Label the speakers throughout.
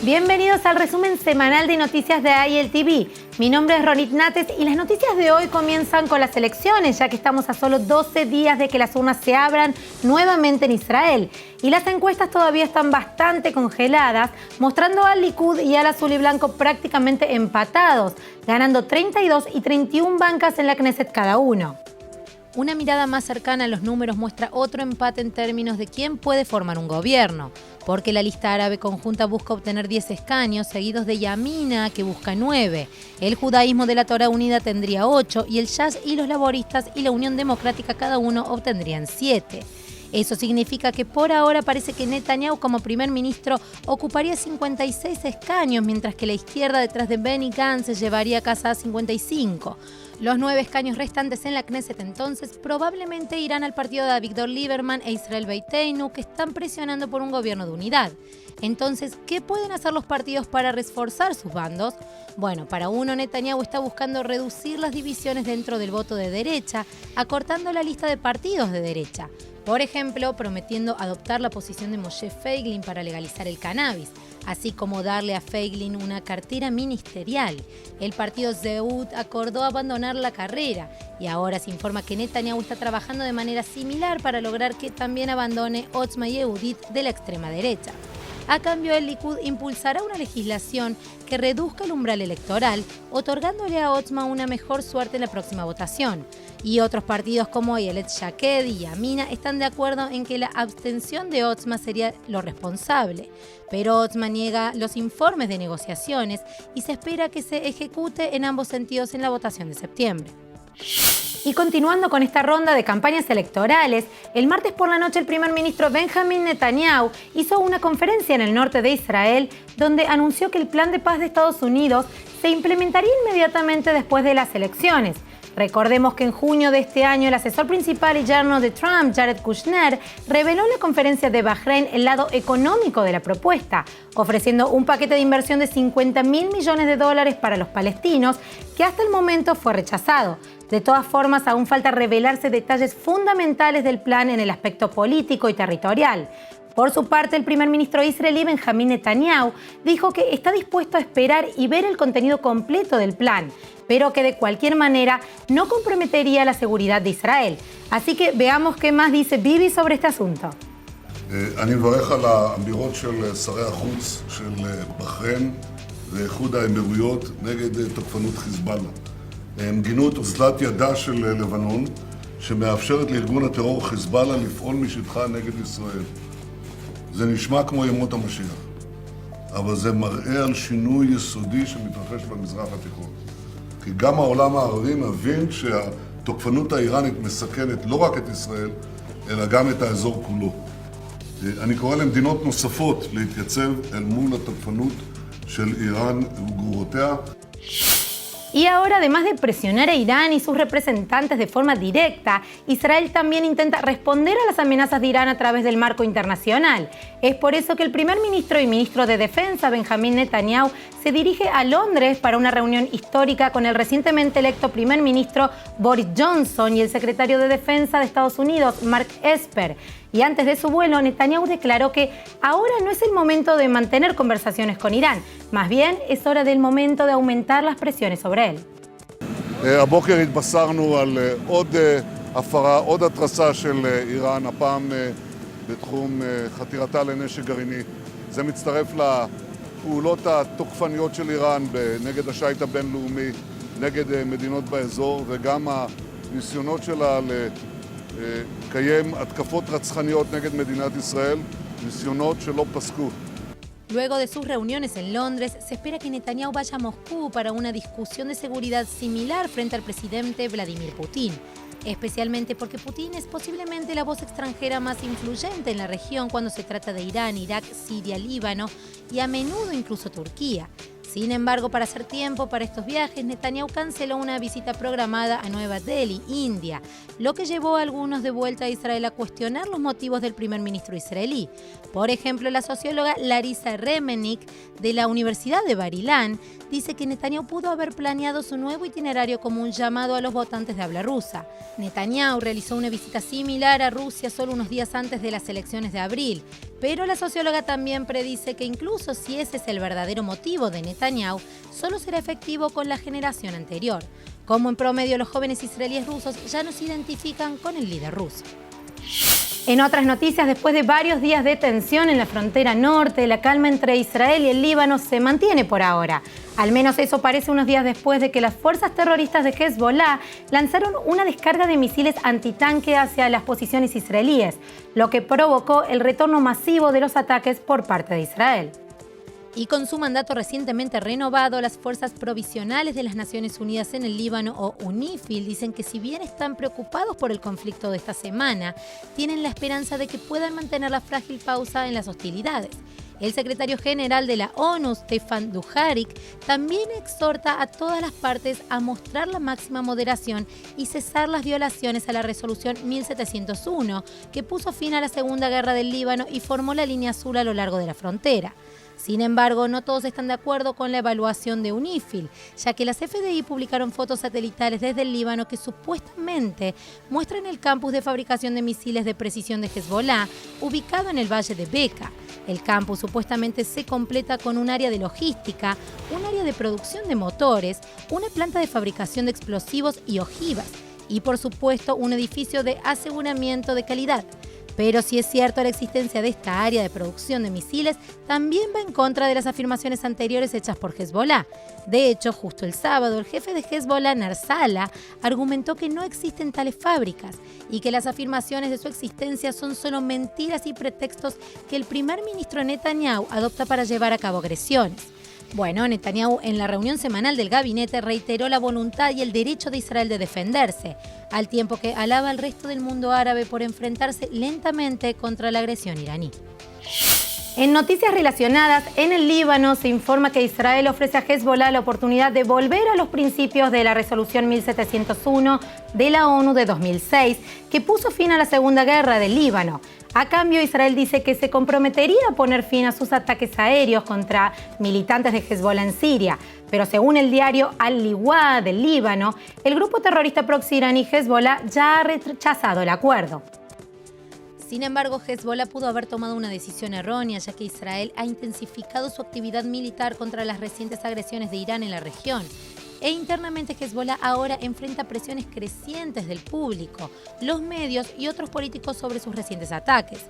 Speaker 1: Bienvenidos al resumen semanal de noticias de ILTV. Mi nombre es Ronit Nates y las noticias de hoy comienzan con las elecciones, ya que estamos a solo 12 días de que las urnas se abran nuevamente en Israel. Y las encuestas todavía están bastante congeladas, mostrando al Likud y al Azul y Blanco prácticamente empatados, ganando 32 y 31 bancas en la Knesset cada uno. Una mirada más cercana a los números muestra otro empate en términos de quién puede formar un gobierno, porque la lista árabe conjunta busca obtener 10 escaños, seguidos de Yamina, que busca 9. El judaísmo de la Torá Unida tendría 8 y el Shas y los laboristas y la Unión Democrática cada uno obtendrían 7. Eso significa que por ahora parece que Netanyahu como primer ministro ocuparía 56 escaños, mientras que la izquierda detrás de Benny Gantz se llevaría a casa a 55. Los 9 escaños restantes en la Knesset entonces probablemente irán al partido de Avigdor Lieberman e Israel Beiteinu, que están presionando por un gobierno de unidad. Entonces, ¿qué pueden hacer los partidos para reforzar sus bandos? Bueno, para uno, Netanyahu está buscando reducir las divisiones dentro del voto de derecha, acortando la lista de partidos de derecha. Por ejemplo, prometiendo adoptar la posición de Moshe Feiglin para legalizar el cannabis, así como darle a Feiglin una cartera ministerial. El partido Zehut acordó abandonar la carrera y ahora se informa que Netanyahu está trabajando de manera similar para lograr que también abandone Otzma Yehudit de la extrema derecha. A cambio, el Likud impulsará una legislación que reduzca el umbral electoral, otorgándole a Otzma una mejor suerte en la próxima votación. Y otros partidos como Ayelet Shaked y Yamina están de acuerdo en que la abstención de Otzma sería lo responsable. Pero Otzma niega los informes de negociaciones y se espera que se ejecute en ambos sentidos en la votación de septiembre. Y continuando con esta ronda de campañas electorales, el martes por la noche el primer ministro Benjamin Netanyahu hizo una conferencia en el norte de Israel donde anunció que el plan de paz de Estados Unidos se implementaría inmediatamente después de las elecciones. Recordemos que en junio de este año el asesor principal y yerno de Trump, Jared Kushner, reveló en la conferencia de Bahrein el lado económico de la propuesta, ofreciendo un paquete de inversión de $50.000 millones para los palestinos, que hasta el momento fue rechazado. De todas formas, aún falta revelarse detalles fundamentales del plan en el aspecto político y territorial. Por su parte, el primer ministro israelí Benjamin Netanyahu dijo que está dispuesto a esperar y ver el contenido completo del plan, pero que de cualquier manera no comprometería la seguridad de Israel. Así que veamos qué más dice Bibi sobre este asunto.
Speaker 2: אני מברך על האמירות של שרי החוץ של בחריין ואיחוד האמירויות נגד תוקפנות חיזבאללה. הם גינו את אוזלת ידה של לבנון שמאפשרת לארגון הטרור חיזבאללה לפעול משטחה נגד ישראל. זה נשמע כמו ימות המשיח, אבל זה מראה על שינוי יסודי שמתרחש במזרח התיכון. כי גם העולם הערבי מבין שהתוקפנות האיראנית מסכנת לא רק את ישראל, אלא גם את האזור כולו. אני קורא למדינות נוספות להתייצב אל מול התוקפנות של איראן וגרורותיה.
Speaker 1: Y ahora, además de presionar a Irán y sus representantes de forma directa, Israel también intenta responder a las amenazas de Irán a través del marco internacional. Es por eso que el primer ministro y ministro de Defensa, Benjamin Netanyahu, se dirige a Londres para una reunión histórica con el recientemente electo primer ministro Boris Johnson y el secretario de Defensa de Estados Unidos, Mark Esper. Y antes de su vuelo, Netanyahu declaró que ahora no es el momento de mantener conversaciones con Irán, más bien es hora del momento de aumentar las presiones sobre él.
Speaker 2: הבוקר התבשרנו על עוד הפרה, עוד התרסה של איראן, הפעם בתחום חתירתה לנשק גרעיני. זה מצטרף לפעולות התוקפניות של איראן נגד השיט הבינלאומי, נגד מדינות באזור, וגם הניסיונות שלה לקיים התקפות רצחניות נגד מדינת ישראל, ניסיונות שלא פסקו.
Speaker 1: Luego de sus reuniones en Londres, se espera que Netanyahu vaya a Moscú para una discusión de seguridad similar frente al presidente Vladimir Putin, especialmente porque Putin es posiblemente la voz extranjera más influyente en la región cuando se trata de Irán, Irak, Siria, Líbano y a menudo incluso Turquía. Sin embargo, para hacer tiempo para estos viajes, Netanyahu canceló una visita programada a Nueva Delhi, India, lo que llevó a algunos de vuelta a Israel a cuestionar los motivos del primer ministro israelí. Por ejemplo, la socióloga Larissa Remenik, de la Universidad de Bar Ilan, dice que Netanyahu pudo haber planeado su nuevo itinerario como un llamado a los votantes de habla rusa. Netanyahu realizó una visita similar a Rusia solo unos días antes de las elecciones de abril, pero la socióloga también predice que incluso si ese es el verdadero motivo de Netanyahu, solo será efectivo con la generación anterior. Como en promedio los jóvenes israelíes rusos ya no se identifican con el líder ruso. En otras noticias, después de varios días de tensión en la frontera norte, la calma entre Israel y el Líbano se mantiene por ahora. Al menos eso parece unos días después de que las fuerzas terroristas de Hezbollah lanzaron una descarga de misiles antitanque hacia las posiciones israelíes, lo que provocó el retorno masivo de los ataques por parte de Israel. Y con su mandato recientemente renovado, las Fuerzas Provisionales de las Naciones Unidas en el Líbano, o UNIFIL, dicen que si bien están preocupados por el conflicto de esta semana, tienen la esperanza de que puedan mantener la frágil pausa en las hostilidades. El secretario general de la ONU, Stefan Dujarric, también exhorta a todas las partes a mostrar la máxima moderación y cesar las violaciones a la resolución 1701, que puso fin a la Segunda Guerra del Líbano y formó la línea azul a lo largo de la frontera. Sin embargo, no todos están de acuerdo con la evaluación de UNIFIL, ya que las FDI publicaron fotos satelitales desde el Líbano que supuestamente muestran el campus de fabricación de misiles de precisión de Hezbollah, ubicado en el valle de Beqa. El campus supuestamente se completa con un área de logística, un área de producción de motores, una planta de fabricación de explosivos y ojivas, y por supuesto un edificio de aseguramiento de calidad. Pero si es cierto la existencia de esta área de producción de misiles, también va en contra de las afirmaciones anteriores hechas por Hezbollah. De hecho, justo el sábado, el jefe de Hezbollah, Narsala, argumentó que no existen tales fábricas y que las afirmaciones de su existencia son solo mentiras y pretextos que el primer ministro Netanyahu adopta para llevar a cabo agresiones. Bueno, Netanyahu en la reunión semanal del gabinete reiteró la voluntad y el derecho de Israel de defenderse, al tiempo que alaba al resto del mundo árabe por enfrentarse lentamente contra la agresión iraní. En noticias relacionadas, en el Líbano se informa que Israel ofrece a Hezbollah la oportunidad de volver a los principios de la resolución 1701 de la ONU de 2006, que puso fin a la Segunda Guerra del Líbano. A cambio, Israel dice que se comprometería a poner fin a sus ataques aéreos contra militantes de Hezbollah en Siria. Pero según el diario Al-Liwa del Líbano, el grupo terrorista proxy iraní Hezbollah ya ha rechazado el acuerdo. Sin embargo, Hezbollah pudo haber tomado una decisión errónea, ya que Israel ha intensificado su actividad militar contra las recientes agresiones de Irán en la región. E internamente Hezbollah ahora enfrenta presiones crecientes del público, los medios y otros políticos sobre sus recientes ataques.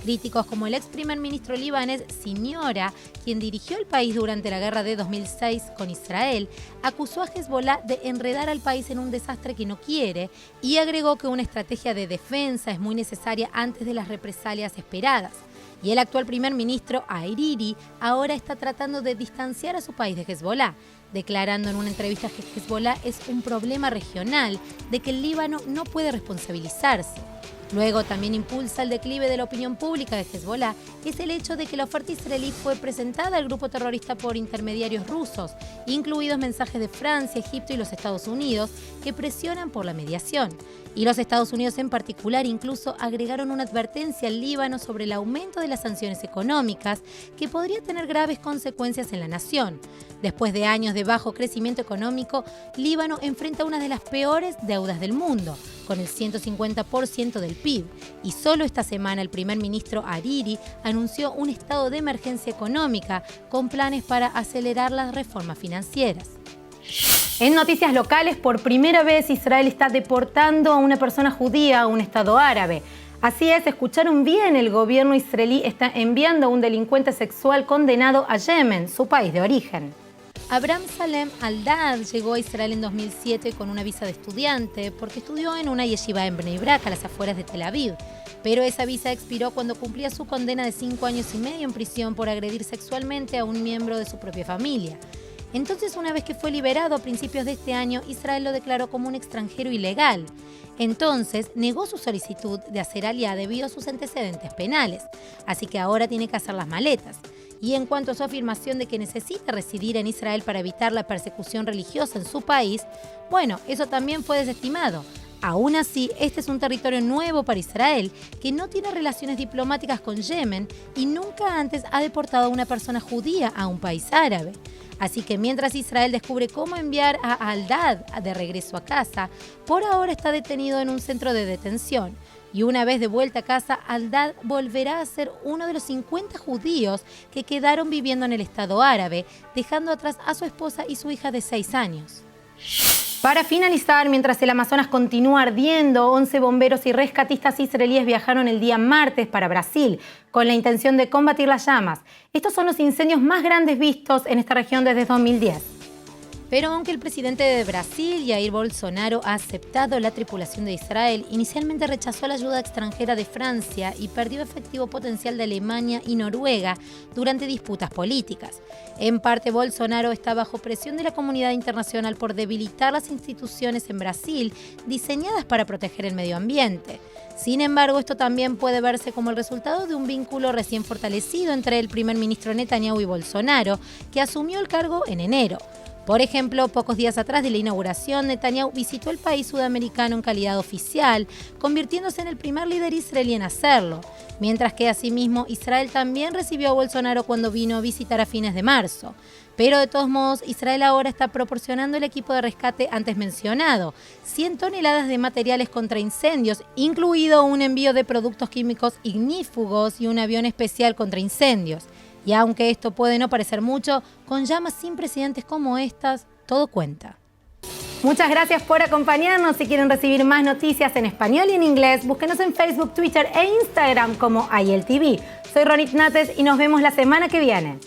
Speaker 1: Críticos como el ex primer ministro libanés Siniora, quien dirigió el país durante la guerra de 2006 con Israel, acusó a Hezbollah de enredar al país en un desastre que no quiere y agregó que una estrategia de defensa es muy necesaria antes de las represalias esperadas. Y el actual primer ministro, Hariri, ahora está tratando de distanciar a su país de Hezbollah, declarando en una entrevista que Hezbollah es un problema regional de que el Líbano no puede responsabilizarse. Luego también impulsa el declive de la opinión pública de Hezbollah, que es el hecho de que la oferta israelí fue presentada al grupo terrorista por intermediarios rusos, incluidos mensajes de Francia, Egipto y los Estados Unidos, que presionan por la mediación. Y los Estados Unidos en particular incluso agregaron una advertencia al Líbano sobre el aumento de las sanciones económicas, que podría tener graves consecuencias en la nación. Después de años de bajo crecimiento económico, Líbano enfrenta una de las peores deudas del mundo, con el 150% del PIB, y solo esta semana el primer ministro Hariri anunció un estado de emergencia económica con planes para acelerar las reformas financieras. En noticias locales, por primera vez Israel está deportando a una persona judía a un estado árabe. Así es, escucharon bien, el gobierno israelí está enviando a un delincuente sexual condenado a Yemen, su país de origen. Abraham Salem Aldad llegó a Israel en 2007 con una visa de estudiante porque estudió en una yeshiva en Bnei Brak, a las afueras de Tel Aviv. Pero esa visa expiró cuando cumplía su condena de 5 años y medio en prisión por agredir sexualmente a un miembro de su propia familia. Entonces, una vez que fue liberado a principios de este año, Israel lo declaró como un extranjero ilegal. Entonces, negó su solicitud de hacer aliyá debido a sus antecedentes penales. Así que ahora tiene que hacer las maletas. Y en cuanto a su afirmación de que necesita residir en Israel para evitar la persecución religiosa en su país, bueno, eso también fue desestimado. Aún así, este es un territorio nuevo para Israel, que no tiene relaciones diplomáticas con Yemen y nunca antes ha deportado a una persona judía a un país árabe. Así que mientras Israel descubre cómo enviar a Aldad de regreso a casa, por ahora está detenido en un centro de detención. Y una vez de vuelta a casa, Aldad volverá a ser uno de los 50 judíos que quedaron viviendo en el Estado árabe, dejando atrás a su esposa y su hija de 6 años. Para finalizar, mientras el Amazonas continúa ardiendo, 11 bomberos y rescatistas israelíes viajaron el día martes para Brasil con la intención de combatir las llamas. Estos son los incendios más grandes vistos en esta región desde 2010. Pero aunque el presidente de Brasil, Jair Bolsonaro, ha aceptado la tripulación de Israel, inicialmente rechazó la ayuda extranjera de Francia y perdió efectivo potencial de Alemania y Noruega durante disputas políticas. En parte, Bolsonaro está bajo presión de la comunidad internacional por debilitar las instituciones en Brasil diseñadas para proteger el medio ambiente. Sin embargo, esto también puede verse como el resultado de un vínculo recién fortalecido entre el primer ministro Netanyahu y Bolsonaro, que asumió el cargo en enero. Por ejemplo, pocos días atrás de la inauguración, Netanyahu visitó el país sudamericano en calidad oficial, convirtiéndose en el primer líder israelí en hacerlo, mientras que asimismo Israel también recibió a Bolsonaro cuando vino a visitar a fines de marzo. Pero de todos modos, Israel ahora está proporcionando el equipo de rescate antes mencionado, 100 toneladas de materiales contra incendios, incluido un envío de productos químicos ignífugos y un avión especial contra incendios. Y aunque esto puede no parecer mucho, con llamas sin precedentes como estas, todo cuenta. Muchas gracias por acompañarnos. Si quieren recibir más noticias en español y en inglés, búsquenos en Facebook, Twitter e Instagram como IELTV. Soy Ronit Nates y nos vemos la semana que viene.